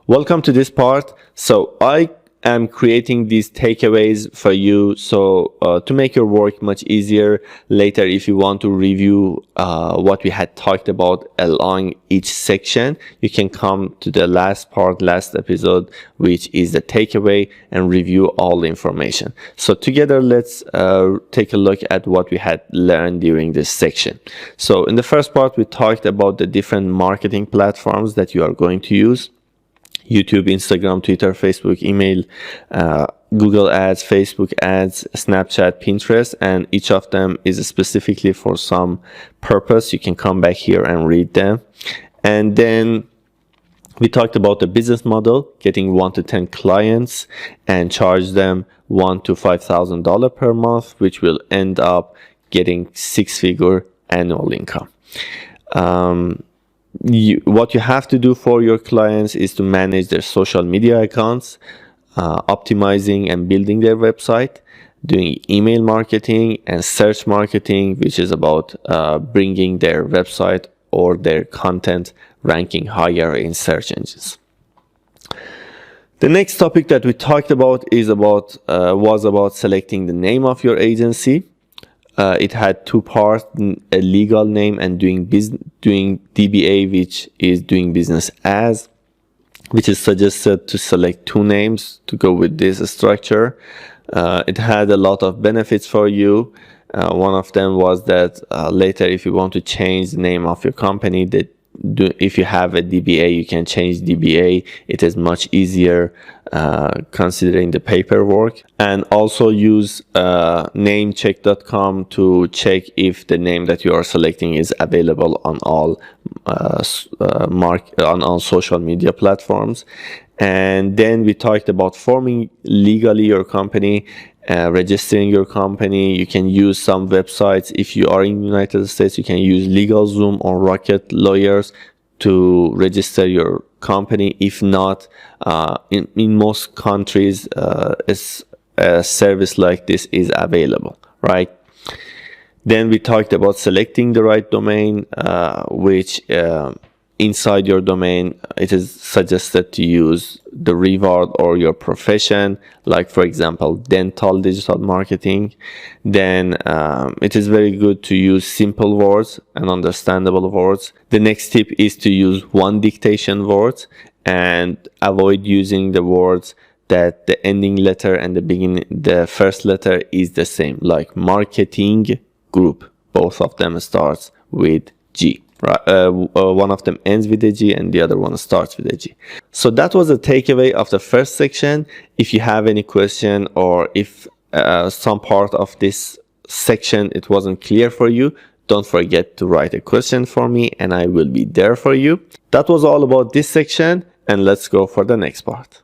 Welcome to this part. So I am creating these takeaways for you to make your work much easier later if you want to review what we had talked about along each section. You can come to the last episode, which is the takeaway, and review all the information. So together, let's take a look at what we had learned during this section. So in the first part, we talked about the different marketing platforms that you are going to use: YouTube, Instagram, Twitter, Facebook, email, Google Ads, Facebook Ads, Snapchat, Pinterest, and each of them is specifically for some purpose. You can come back here and read them. And then we talked about the business model, getting 1 to 10 clients and charge them $1,000 to $5,000 per month, which will end up getting 6-figure annual income. What you have to do for your clients is to manage their social media accounts, optimizing and building their website, doing email marketing and search marketing, which is about bringing their website or their content ranking higher in search engines. The next topic that we talked about was about selecting the name of your agency. It had two parts: a legal name and doing DBA, which is doing business as, which is suggested to select two names to go with this structure. It had a lot of benefits for you. One of them was that later, if you want to change the name of your company, if you have a DBA, you can change DBA. It is much easier considering the paperwork. And also use namecheck.com to check if the name that you are selecting is available on all social media platforms. And then we talked about forming legally your company, registering your company. You can use some websites. If you are in the United States, you can use LegalZoom or Rocket Lawyers to register your company. If not, in most countries, a service like this is available, right? Then we talked about selecting the right domain, which inside your domain, it is suggested to use the reward or your profession, like for example, dental digital marketing. Then it is very good to use simple words and understandable words. The next tip is to use one dictation words and avoid using the words that the ending letter and the first letter is the same, like marketing group. Both of them starts with G. Right, one of them ends with a G and the other one starts with a G. So that was the takeaway of the first section. If you have any question, or if some part of this section it wasn't clear for you, don't forget to write a question for me and I will be there for you. That was all about this section, and let's go for the next part.